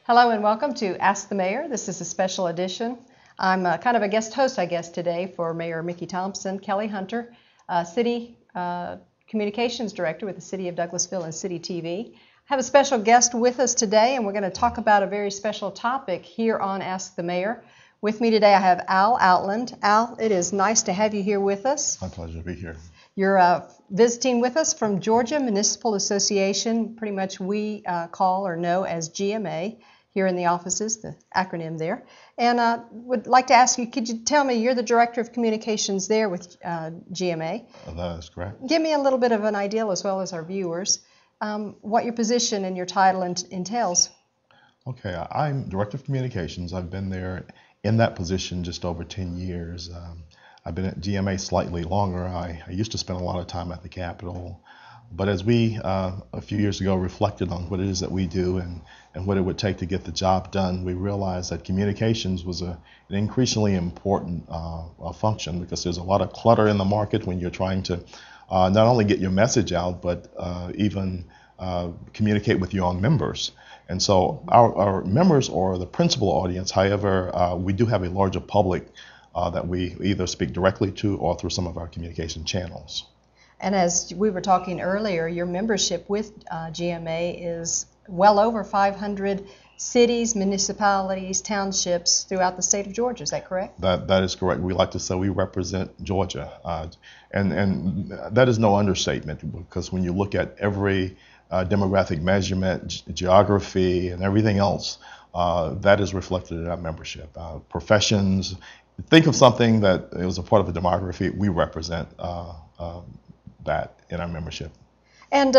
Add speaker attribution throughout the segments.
Speaker 1: Hello and welcome to Ask the Mayor. This is a special edition. I'm kind of a guest host, I guess, today for Mayor Mickey Thompson. Kelly Hunter, City Communications Director with the City of Douglasville and City TV. I have a special guest with us today, and we're going to talk about a very special topic here on Ask the Mayor. With me today I have Al Outland. Al, it is nice to have you here with us.
Speaker 2: My pleasure to be here.
Speaker 1: You're visiting with us from Georgia Municipal Association, pretty much we call or know as GMA here in the offices, the acronym there. And would like to ask you, could you tell me, you're the Director of Communications there with GMA.
Speaker 2: That is correct.
Speaker 1: Give me a little bit of an idea, as well as our viewers, what your position and your title entails.
Speaker 2: Okay, I'm Director of Communications. I've been there in that position just over 10 years. I've been at GMA slightly longer. I used to spend a lot of time at the Capitol. But as we, a few years ago, reflected on what it is that we do and what it would take to get the job done, we realized that communications was an increasingly important function, because there's a lot of clutter in the market when you're trying to not only get your message out, but even communicate with your own members. And so our members are the principal audience. However, we do have a larger public that we either speak directly to or through some of our communication channels.
Speaker 1: And as we were talking earlier, your membership with GMA is well over 500 cities, municipalities, townships throughout the state of Georgia. Is that correct?
Speaker 2: That is correct. We like to say we represent Georgia. And that is no understatement, because when you look at every demographic measurement, geography, and everything else, that is reflected in our membership. Professions, think of something that it was a part of the demography, we represent that in our membership.
Speaker 1: And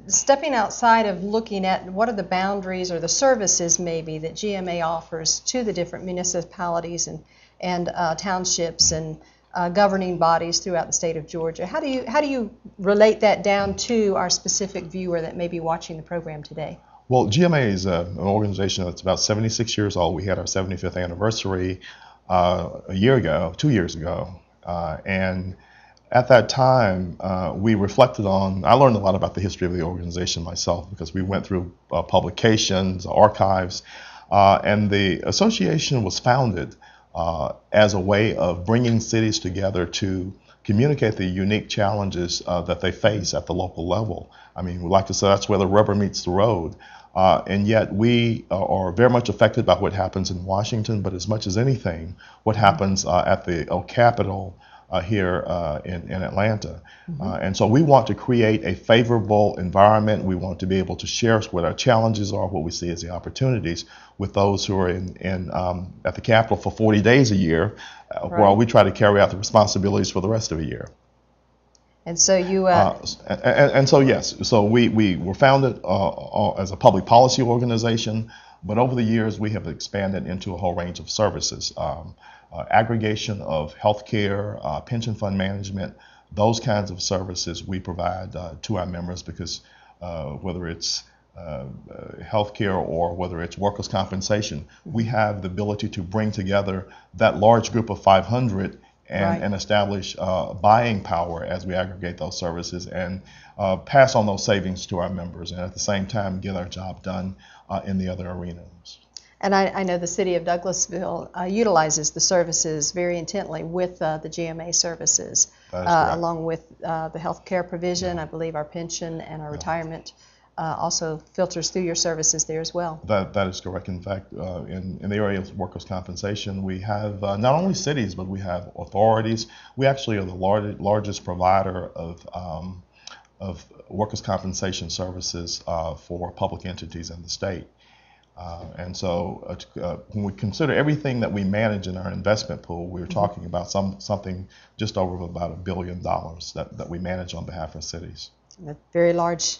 Speaker 1: stepping outside of looking at what are the boundaries or the services maybe that GMA offers to the different municipalities and townships and governing bodies throughout the state of Georgia, how do you relate that down to our specific viewer that may be watching the program today?
Speaker 2: Well, GMA is an organization that's about 76 years old. We had our 75th anniversary 2 years ago, and at that time, we reflected on, I learned a lot about the history of the organization myself, because we went through publications, archives, and the association was founded as a way of bringing cities together to communicate the unique challenges that they face at the local level. I mean, we like to say that's where the rubber meets the road. And yet we are very much affected by what happens in Washington, but as much as anything, what happens at the Capitol here in Atlanta. And so we want to create a favorable environment. We want to be able to share what our challenges are, what we see as the opportunities with those who are at the Capitol for 40 days a year, while we try to carry out the responsibilities for the rest of the year.
Speaker 1: And so you...
Speaker 2: So we were founded as a public policy organization, but over the years we have expanded into a whole range of services. Aggregation of healthcare, pension fund management, those kinds of services we provide to our members, because whether it's healthcare or whether it's workers' compensation, we have the ability to bring together that large group of 500 and establish buying power as we aggregate those services and pass on those savings to our members, and at the same time get our job done in the other arenas.
Speaker 1: And I know the City of Douglasville utilizes the services very intently with the GMA services, along with the health care provision. I believe our pension and our retirement also filters through your services there as well.
Speaker 2: That is correct. In fact, in the area of workers' compensation, we have not only cities, but we have authorities. We actually are the largest provider of workers' compensation services for public entities in the state. And so when we consider everything that we manage in our investment pool, we're talking about something just over about $1 billion that we manage on behalf of cities.
Speaker 1: A very large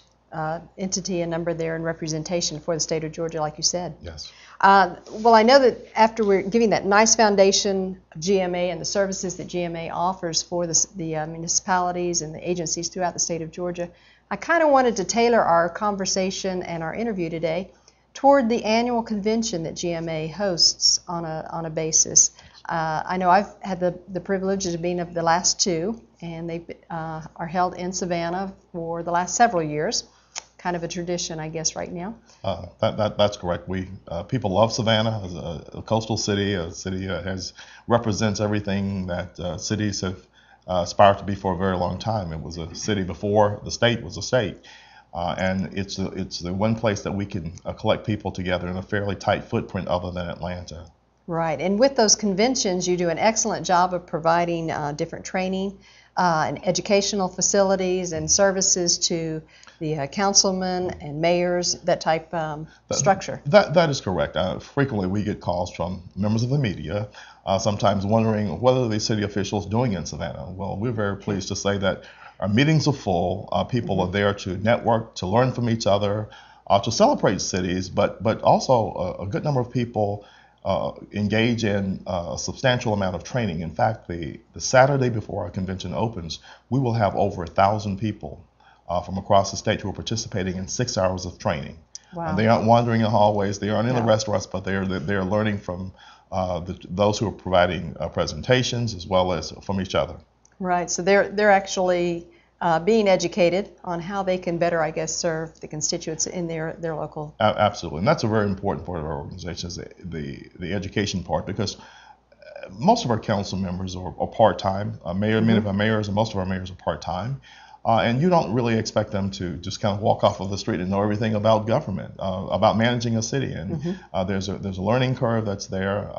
Speaker 1: entity and number there in representation for the state of Georgia, like you said.
Speaker 2: Yes.
Speaker 1: Well, I know that after we're giving that nice foundation of GMA and the services that GMA offers for the municipalities and the agencies throughout the state of Georgia, I kind of wanted to tailor our conversation and our interview today toward the annual convention that GMA hosts on a basis. I know I've had the privilege of being of the last two, and they are held in Savannah for the last several years. kind of a tradition, I guess, right now.
Speaker 2: That's correct. People love Savannah as a coastal city, a city that represents everything that cities have aspired to be for a very long time. It was a city before the state was a state. And it's the one place that we can collect people together in a fairly tight footprint other than Atlanta.
Speaker 1: Right, and with those conventions, you do an excellent job of providing different training and educational facilities and services to the councilmen and mayors, that type structure.
Speaker 2: That is correct. Frequently we get calls from members of the media, sometimes wondering what are the city officials doing in Savannah. Well, we're very pleased to say that our meetings are full. People are there to network, to learn from each other, to celebrate cities, but also a good number of people engage in a substantial amount of training. In fact, the Saturday before our convention opens, we will have over 1,000 people from across the state who are participating in 6 hours of training.
Speaker 1: Wow.
Speaker 2: And they aren't wandering in hallways, they aren't in the restaurants, but they're learning from those who are providing presentations as well as from each other.
Speaker 1: Right, so they're actually being educated on how they can better, I guess, serve the constituents in their local.
Speaker 2: Absolutely, and that's a very important part of our organization, is the education part, because most of our council members are part-time. Many of our mayors and most of our mayors are part-time. And you don't really expect them to just kind of walk off of the street and know everything about government, about managing a city. And there's a learning curve that's there,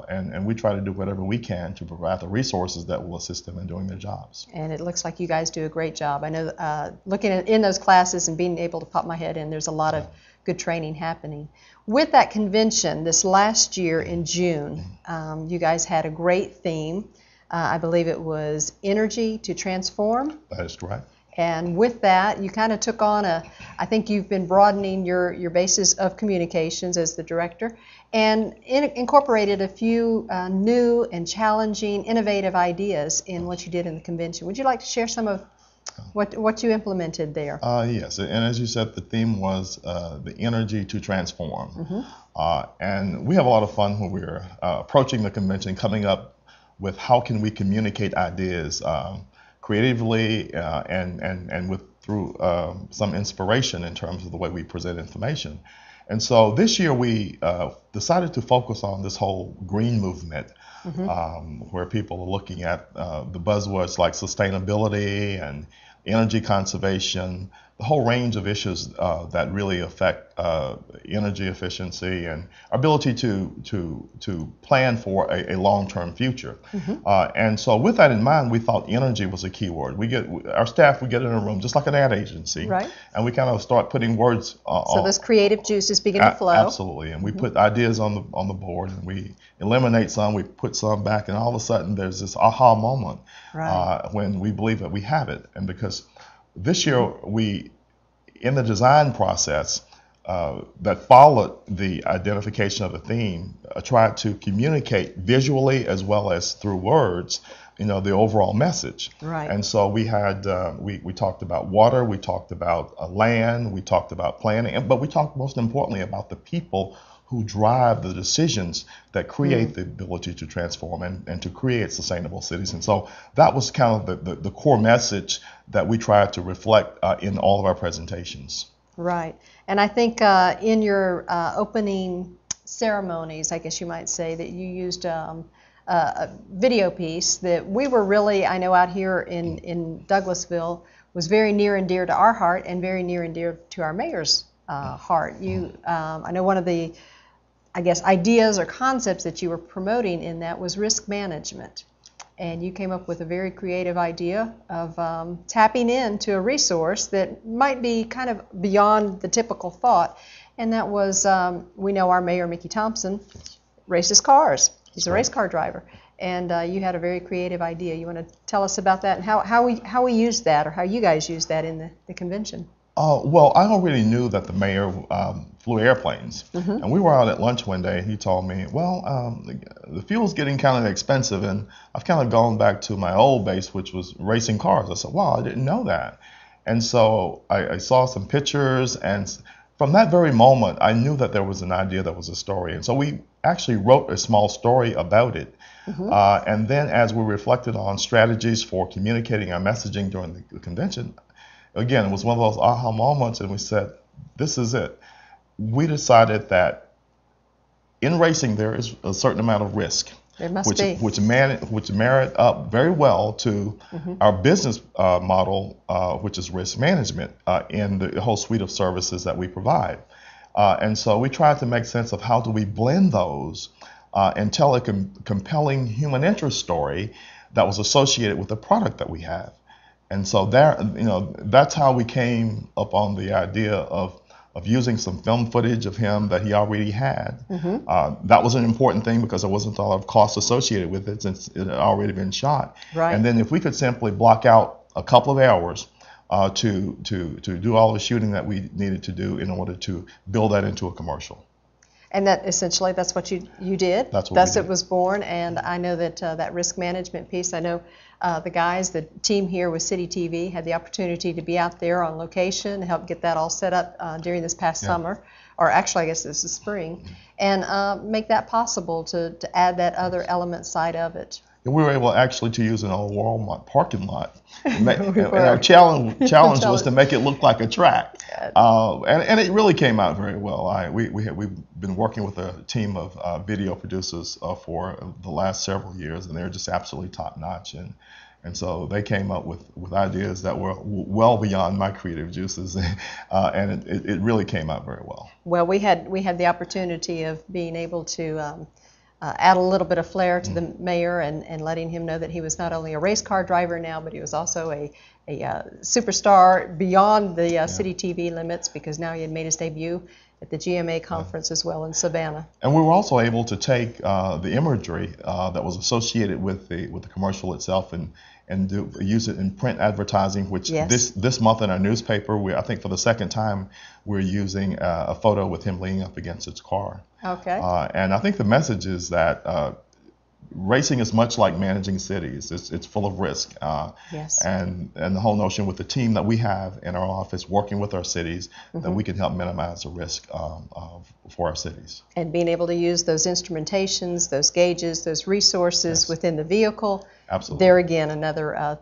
Speaker 2: and we try to do whatever we can to provide the resources that will assist them in doing their jobs.
Speaker 1: And it looks like you guys do a great job. I know looking in those classes and being able to pop my head in, there's a lot of good training happening. With that convention this last year in June, you guys had a great theme. I believe it was Energy to Transform.
Speaker 2: That is correct.
Speaker 1: And with that, you kind of took on I think you've been broadening your basis of communications as the director, and incorporated a few new and challenging, innovative ideas in what you did in the convention. Would you like to share some of what you implemented there?
Speaker 2: Yes, and as you said, the theme was the energy to transform. And we have a lot of fun when we're approaching the convention, coming up with how can we communicate ideas creatively and through some inspiration in terms of the way we present information. And so this year we decided to focus on this whole green movement, where people are looking at the buzzwords like sustainability and energy conservation, the whole range of issues that really affect energy efficiency and our ability to plan for a long-term future. And so with that in mind, we thought energy was a key word. Our staff would get in a room just like an ad agency,
Speaker 1: right,
Speaker 2: and we kind of start putting words
Speaker 1: so those creative juices begin to flow.
Speaker 2: Absolutely, and we put ideas on the board, and we eliminate some, we put some back, and all of a sudden there's this aha moment, right, when we believe that we have it. And because this year we, in the design process that followed the identification of the theme, tried to communicate visually as well as through words, the overall message.
Speaker 1: Right.
Speaker 2: And so we had we talked about water, we talked about land, we talked about planning, but we talked most importantly about the people who drive the decisions that create the ability to transform and to create sustainable cities. And so that was kind of the core message that we tried to reflect in all of our presentations.
Speaker 1: Right. And I think in your opening ceremonies, I guess you might say, that you used a video piece that we were really, I know out here in Douglasville, was very near and dear to our heart and very near and dear to our mayor's heart. I know one of the, I guess, ideas or concepts that you were promoting in that was risk management. And you came up with a very creative idea of tapping into a resource that might be kind of beyond the typical thought. And that was, we know our Mayor, Mickey Thompson, races cars. He's a race car driver. And you had a very creative idea. You want to tell us about that and how we used that, or how you guys used that in the convention?
Speaker 2: Well, I already knew that the mayor flew airplanes, and we were out at lunch one day, and he told me, well, the fuel's getting kind of expensive, and I've kind of gone back to my old base, which was racing cars. I said, wow, I didn't know that. And so I saw some pictures, and from that very moment, I knew that there was an idea that was a story. And so we actually wrote a small story about it. And then as we reflected on strategies for communicating our messaging during the convention, again, it was one of those aha moments, and we said, this is it. We decided that in racing there is a certain amount of risk.
Speaker 1: There must be.
Speaker 2: Which merit up very well to our business model, which is risk management, in the whole suite of services that we provide. And so we tried to make sense of how do we blend those and tell a compelling human interest story that was associated with the product that we have. And so there, that's how we came up on the idea of using some film footage of him that he already had. That was an important thing because there wasn't a lot of cost associated with it since it had already been shot.
Speaker 1: Right.
Speaker 2: And then if we could simply block out a couple of hours to do all the shooting that we needed to do in order to build that into a commercial.
Speaker 1: And that essentially, that's what you did.
Speaker 2: That's what
Speaker 1: Thus
Speaker 2: we
Speaker 1: it
Speaker 2: did.
Speaker 1: was born. And I know that that risk management piece, I know the team here with City TV had the opportunity to be out there on location to help get that all set up during this past summer, or actually I guess this is spring, and make that possible to add that other element side of it.
Speaker 2: And we were able actually to use an old Walmart parking lot. And our challenge was to make it look like a track. And it really came out very well. We've been working with a team of video producers for the last several years, and they're just absolutely top notch. And so they came up with ideas that were well beyond my creative juices, and it really came out very well.
Speaker 1: Well, we had the opportunity of being able to add a little bit of flair to the mayor and letting him know that he was not only a race car driver now, but he was also a superstar beyond the City TV limits, because now he had made his debut at the GMA conference as well in Savannah. And
Speaker 2: we were also able to take the imagery that was associated with the commercial itself and use it in print advertising, which this month in our newspaper, I think for the second time, we're using a photo with him leaning up against his car.
Speaker 1: Okay.
Speaker 2: And I think the message is that racing is much like managing cities. It's full of risk.
Speaker 1: Yes.
Speaker 2: And the whole notion with the team that we have in our office working with our cities, that we can help minimize the risk for our cities.
Speaker 1: And being able to use those instrumentations, those gauges, those resources within the vehicle.
Speaker 2: Absolutely.
Speaker 1: There again, another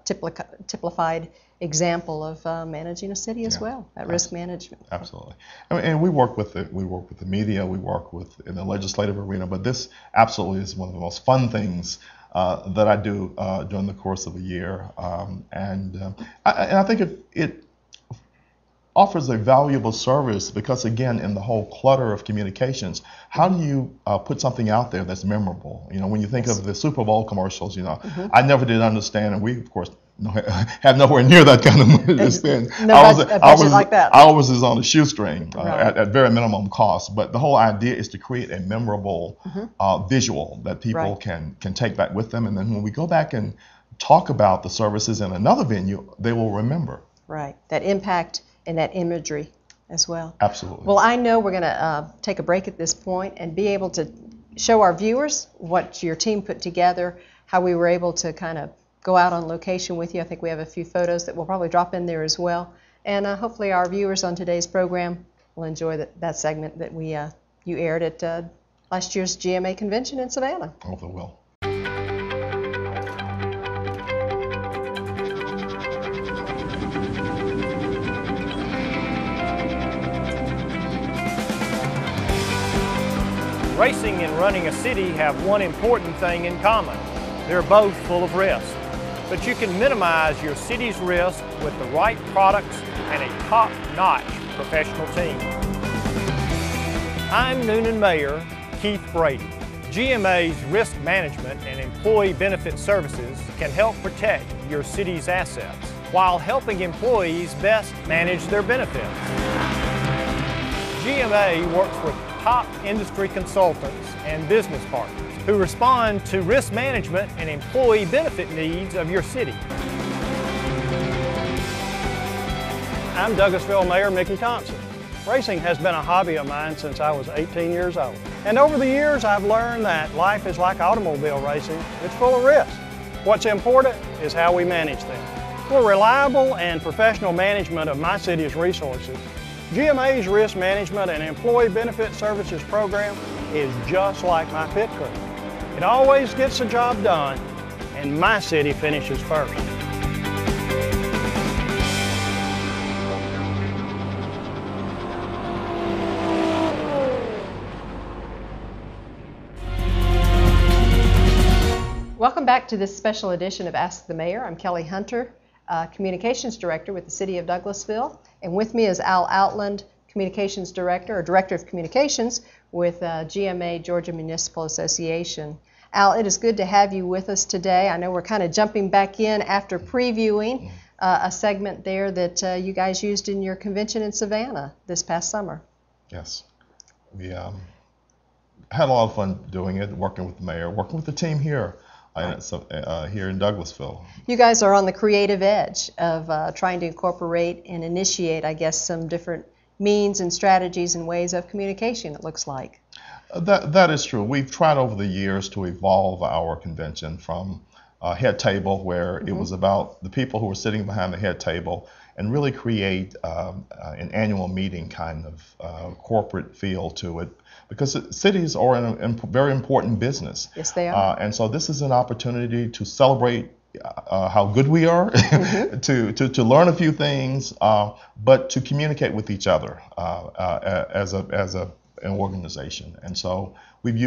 Speaker 1: typified example of managing a city as well, that risk management.
Speaker 2: Absolutely. And we work with the media, we work in the legislative arena, but this absolutely is one of the most fun things that I do during the course of a year. And I think it offers a valuable service because, again, in the whole clutter of communications, how do you put something out there that's memorable? When you think of the Super Bowl commercials, I never did understand, and we, of course, have nowhere near that kind of money to spend. Ours is on a shoestring at very minimum cost. But the whole idea is to create a memorable visual that people can take back with them. And then when we go back and talk about the services in another venue, they will remember.
Speaker 1: Right. That impact and that imagery as well.
Speaker 2: Absolutely.
Speaker 1: Well, I know we're going to take a break at this point and be able to show our viewers what your team put together, how we were able to kind of go out on location with you. I think we have a few photos that we'll probably drop in there as well. And hopefully our viewers on today's program will enjoy that segment that you aired at last year's GMA convention in Savannah.
Speaker 2: Oh, they will.
Speaker 3: Racing and running a city have one important thing in common. They're both full of risk. But you can minimize your city's risk with the right products and a top-notch professional team. I'm Noonan Mayor Keith Brady. GMA's risk management and employee benefit services can help protect your city's assets while helping employees best manage their benefits. GMA works with top industry consultants and business partners who respond to risk management and employee benefit needs of your city.
Speaker 4: I'm Douglasville Mayor Mickey Thompson. Racing has been a hobby of mine since I was 18 years old. And over the years, I've learned that life is like automobile racing. It's full of risk. What's important is how we manage them. For reliable and professional management of my city's resources, GMA's Risk Management and Employee Benefit Services program is just like my pit crew. It always gets the job done, and my city finishes first.
Speaker 1: Welcome back to this special edition of Ask the Mayor. I'm Kellie Hunter, Communications Director with the City of Douglasville, and with me is Al Outland, Communications Director, or Director of Communications with GMA, Georgia Municipal Association. Al, it is good to have you with us today. I know we're kind of jumping back in after previewing a segment there that you guys used in your convention in Savannah this past summer.
Speaker 2: Yes. We had a lot of fun doing it, working with the mayor, working with the team here. Here in Douglasville.
Speaker 1: You guys are on the creative edge of trying to incorporate and initiate, I guess, some different means and strategies and ways of communication, it looks like.
Speaker 2: That is true. We've tried over the years to evolve our convention from a head table where it was about the people who were sitting behind the head table and really create an annual meeting kind of corporate feel to it, because cities are a very important business.
Speaker 1: Yes, they are.
Speaker 2: And so this is an opportunity to celebrate how good we are, to learn a few things, but to communicate with each other as an organization. And so we've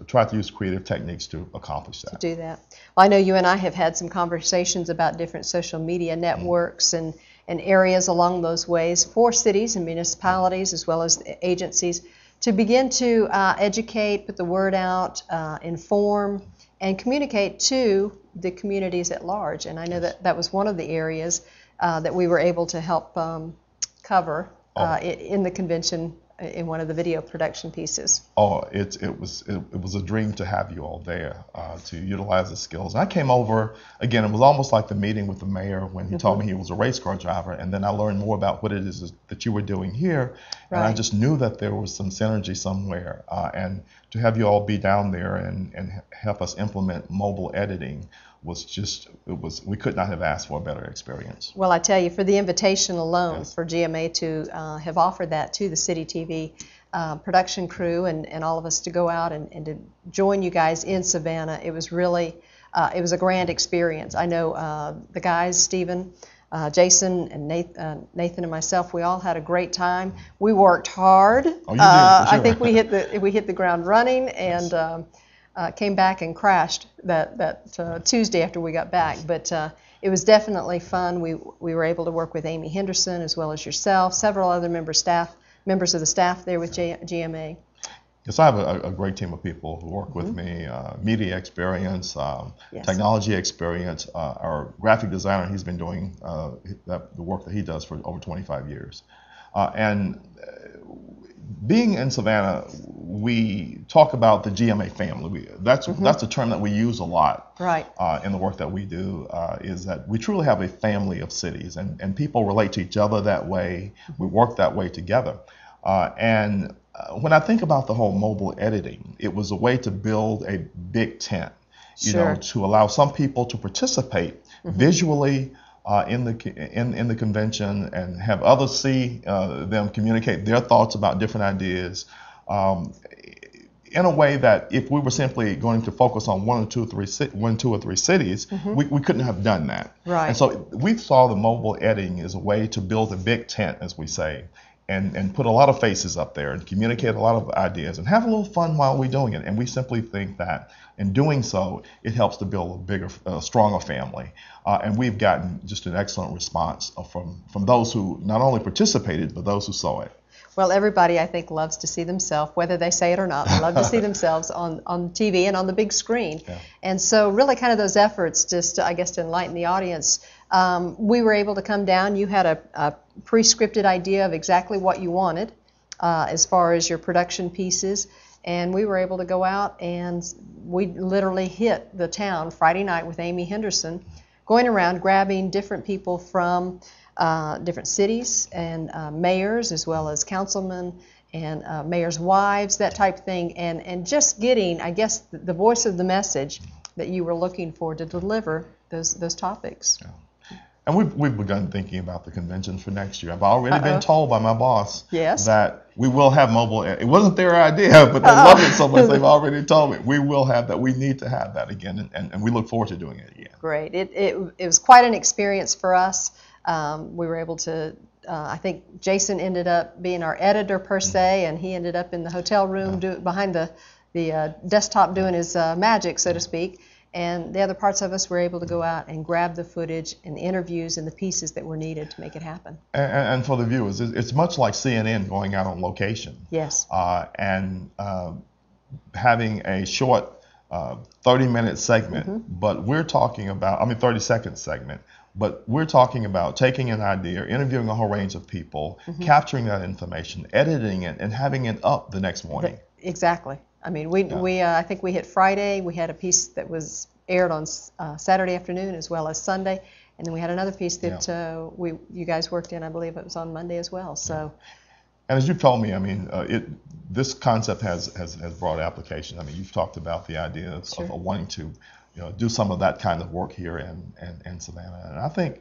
Speaker 2: tried to use creative techniques to accomplish that.
Speaker 1: To do that. Well, I know you and I have had some conversations about different social media networks and areas along those ways for cities and municipalities as well as agencies to begin to educate, put the word out, inform, and communicate to the communities at large. And I know that was one of the areas that we were able to help cover in the convention in one of the video production pieces.
Speaker 2: Oh, it was a dream to have you all there to utilize the skills. I came over, again, it was almost like the meeting with the mayor when he told me he was a race car driver, and then I learned more about what it is that you were doing here, and I just knew that there was some synergy somewhere, and to have you all be down there and help us implement mobile editing we could not have asked for a better experience.
Speaker 1: Well, I tell you, for the invitation alone, for GMA to have offered that to the City TV production crew and all of us to go out and to join you guys in Savannah, it was really, it was a grand experience. I know the guys, Stephen, Jason, and Nathan and myself, we all had a great time. We worked hard.
Speaker 2: Oh, you did, for sure.
Speaker 1: I think we hit the ground running and came back and crashed that Tuesday after we got back. But it was definitely fun. We were able to work with Amy Henderson as well as yourself, several other members of the staff there with GMA.
Speaker 2: Yes, I have a great team of people who work with me, media experience, technology experience. Our graphic designer, he's been doing the work that he does for over 25 years. And being in Savannah, we talk about the GMA family. That's a term that we use a lot in the work that we do, is that we truly have a family of cities, and people relate to each other that way. We work that way together. And when I think about the whole mobile editing, it was a way to build a big tent, you know, to allow some people to participate visually in the convention and have others see them communicate their thoughts about different ideas in a way that if we were simply going to focus on one, two, or three cities, we couldn't have done that.
Speaker 1: Right.
Speaker 2: And so we saw the mobile editing as a way to build a big tent, as we say, and put a lot of faces up there and communicate a lot of ideas and have a little fun while we're doing it. And we simply think that in doing so, it helps to build a bigger, stronger family. And we've gotten just an excellent response from those who not only participated, but those who saw it.
Speaker 1: Well, everybody, I think, loves to see themselves, whether they say it or not. They love to see themselves on TV and on the big screen. Yeah. And so really kind of those efforts just, I guess, to enlighten the audience. We were able to come down. You had a pre-scripted idea of exactly what you wanted as far as your production pieces. And we were able to go out and we literally hit the town Friday night with Amy Henderson, going around grabbing different people from different cities and mayors as well as councilmen and mayors' wives, that type of thing, and just getting, I guess, the voice of the message that you were looking for to deliver those topics. Yeah.
Speaker 2: And we've begun thinking about the convention for next year. I've already been told by my boss that we will have mobile. It wasn't their idea, but they love it so much they've already told me we will have that. We need to have that again, and we look forward to doing it again.
Speaker 1: Great. It was quite an experience for us. We were able to, I think Jason ended up being our editor per se, and he ended up in the hotel room behind the desktop doing his magic, so to speak. and the other parts of us were able to go out and grab the footage and the interviews and the pieces that were needed to make it happen.
Speaker 2: And for the viewers, it's much like CNN going out on location.
Speaker 1: Yes.
Speaker 2: And having a short 30-minute segment, but we're talking about, 30-second segment, but we're talking about taking an idea, interviewing a whole range of people, capturing that information, editing it, and having it up the next morning.
Speaker 1: Exactly. I mean, I think we hit Friday. We had a piece that was aired on Saturday afternoon as well as Sunday, and then we had another piece that you guys worked in. I believe it was on Monday as well. So.
Speaker 2: And as you've told me, this concept has broad application. You've talked about the idea of wanting to, do some of that kind of work here in Savannah, and I think,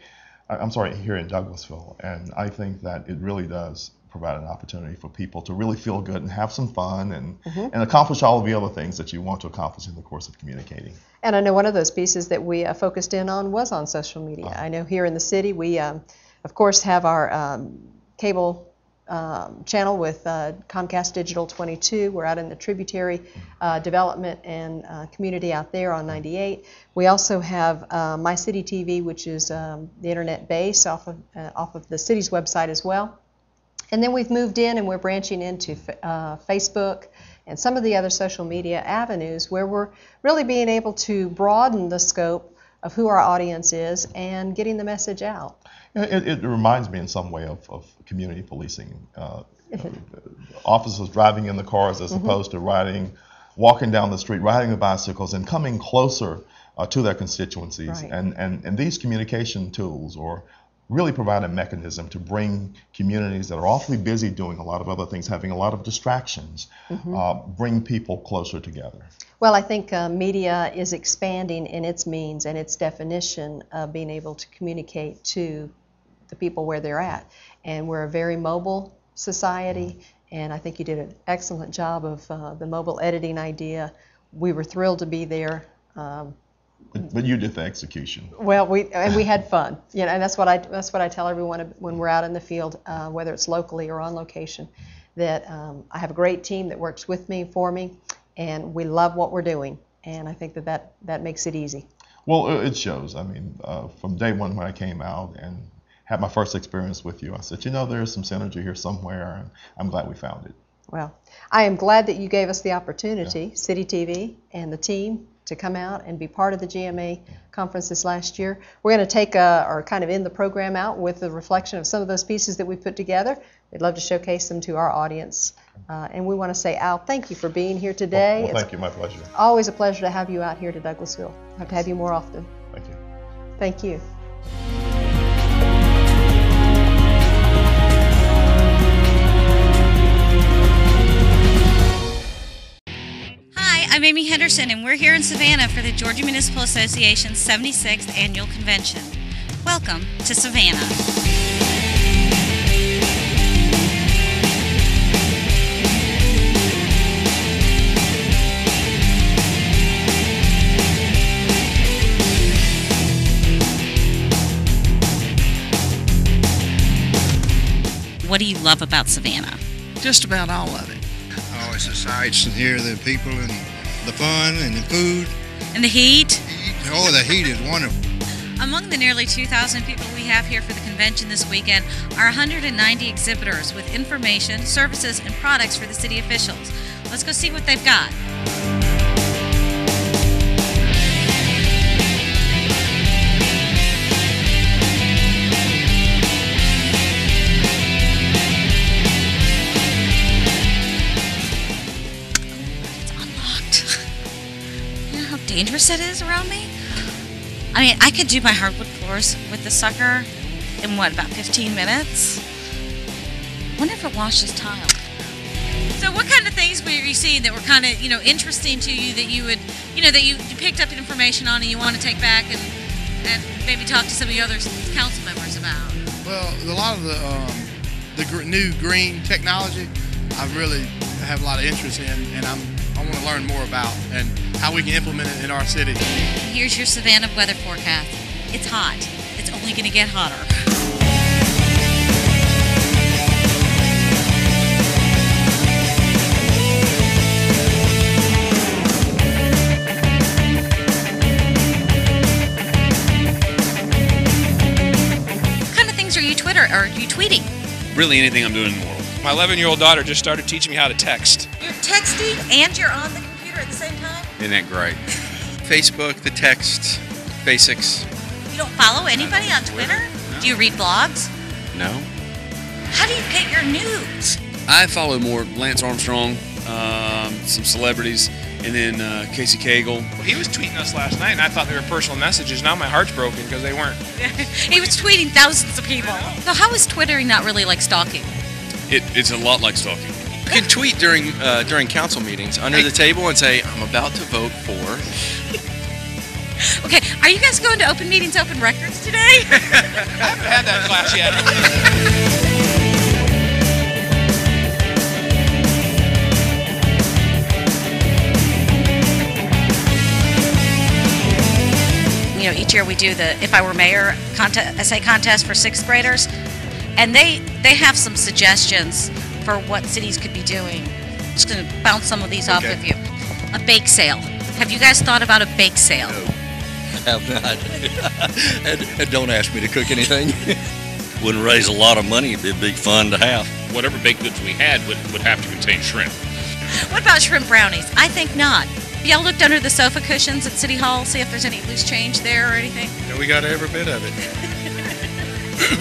Speaker 2: here in Douglasville, and I think that it really does provide an opportunity for people to really feel good and have some fun and accomplish all of the other things that you want to accomplish in the course of communicating. And
Speaker 1: I know one of those pieces that we focused in on was on social media. I know here in the city we, of course, have our cable channel with Comcast Digital 22. We're out in the tributary development and community out there on 98. We also have My City TV, which is the internet base off of the city's website as well. And then we've moved in and we're branching into Facebook and some of the other social media avenues where we're really being able to broaden the scope of who our audience is and getting the message out.
Speaker 2: It reminds me in some way of community policing. Officers driving in the cars as opposed to walking down the street, riding the bicycles, and coming closer to their constituencies. Right. And these communication tools really provide a mechanism to bring communities that are awfully busy doing a lot of other things, having a lot of distractions, bring people closer together.
Speaker 1: Well, I think media is expanding in its means and its definition of being able to communicate to the people where they're at. And we're a very mobile society, and I think you did an excellent job of the mobile editing idea. We were thrilled to be there.
Speaker 2: But you did the execution.
Speaker 1: Well, we had fun, and that's what I tell everyone when we're out in the field, whether it's locally or on location, that I have a great team that works with me, for me, and we love what we're doing, and I think that makes it easy.
Speaker 2: Well, it shows. From day one when I came out and had my first experience with you, I said, there's some synergy here somewhere, and I'm glad we found it.
Speaker 1: Well, I am glad that you gave us the opportunity, City TV and the team, to come out and be part of the GMA conference this last year. We're going to take or kind of end the program out with a reflection of some of those pieces that we put together. We'd love to showcase them to our audience. And we want to say, Al, thank you for being here today.
Speaker 2: Well, thank you. My pleasure.
Speaker 1: Always a pleasure to have you out here to Douglasville. I hope to have you more often.
Speaker 2: Thank you.
Speaker 1: Thank you.
Speaker 5: I'm Amy Henderson, and we're here in Savannah for the Georgia Municipal Association's 76th Annual Convention. Welcome to Savannah. What do you love about Savannah?
Speaker 6: Just about all of it. Oh, it's the sights and here, the people and the fun and the food.
Speaker 5: And the heat?
Speaker 6: Oh, the heat is wonderful.
Speaker 5: Among the nearly 2,000 people we have here for the convention this weekend are 190 exhibitors with information, services, and products for the city officials. Let's go see what they've got. Dangerous it is around me. I could do my hardwood floors with the sucker in about 15 minutes. I wonder if it washes tile. So what kind of things were you seeing that were kind of, interesting to you that you would, that you picked up information on and you want to take back and maybe talk to some of the other council members about?
Speaker 6: Well, a lot of the new green technology I really have a lot of interest in, and I want to learn more about and how we can implement it in our city.
Speaker 5: Here's your Savannah weather forecast. It's hot. It's only going to get hotter. Twitter or are you tweeting?
Speaker 7: Really anything I'm doing in the world.
Speaker 8: My 11-year-old daughter just started teaching me how to text.
Speaker 5: You're texting and you're on the computer at the same time?
Speaker 7: Isn't that great?
Speaker 8: Facebook, the text, basics.
Speaker 5: You don't follow anybody on Twitter?
Speaker 7: No.
Speaker 5: Do you read blogs?
Speaker 7: No.
Speaker 5: How do you get your news?
Speaker 7: I follow more Lance Armstrong, some celebrities, and then Casey Cagle.
Speaker 8: Well, he was tweeting us last night, and I thought they were personal messages. Now my heart's broken because they weren't.
Speaker 5: He was tweeting thousands of people. So how is twittering not really like stalking?
Speaker 7: It's a lot like stalking.
Speaker 8: You can tweet during council meetings under the table and say, I'm about to vote for.
Speaker 5: Okay, are you guys going to Open Meetings, Open Records today?
Speaker 8: I haven't had that class yet.
Speaker 5: You know, each year we do the If I Were Mayor essay contest for 6th graders, and they have some suggestions for what cities could be doing. I'm just going to bounce some of these off with you. A bake sale. Have you guys thought about a bake sale?
Speaker 9: No, I have not. and don't ask me to cook anything. Wouldn't raise a lot of money. It'd be a big fun to have.
Speaker 10: Whatever baked goods we had would have to contain shrimp.
Speaker 5: What about shrimp brownies? I think not. Have y'all looked under the sofa cushions at City Hall, see if there's any loose change there or anything?
Speaker 11: Yeah, we got every bit of it.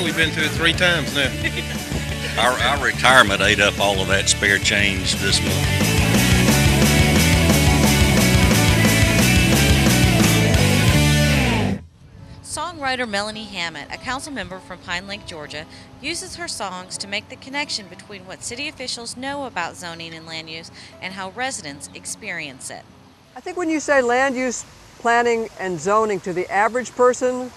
Speaker 11: We've been through it 3 times now.
Speaker 9: Our retirement ate up all of that spare change this month.
Speaker 5: Songwriter Melanie Hammett, a council member from Pine Lake, Georgia, uses her songs to make the connection between what city officials know about zoning and land use and how residents experience it.
Speaker 12: I think when you say land use planning and zoning to the average person,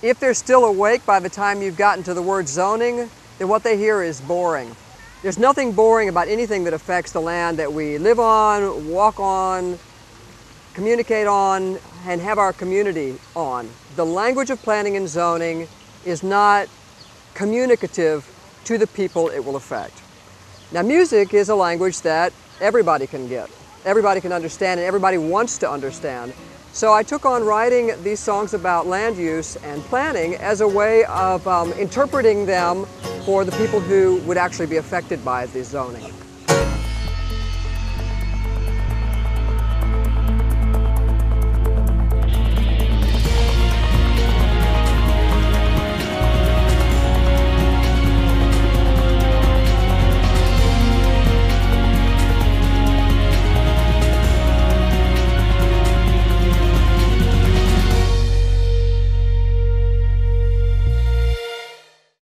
Speaker 12: if they're still awake by the time you've gotten to the word zoning, then what they hear is boring. There's nothing boring about anything that affects the land that we live on, walk on, communicate on, and have our community on. The language of planning and zoning is not communicative to the people it will affect. Now, music is a language that everybody can get, everybody can understand, and everybody wants to understand. So I took on writing these songs about land use and planning as a way of interpreting them for the people who would actually be affected by this zoning.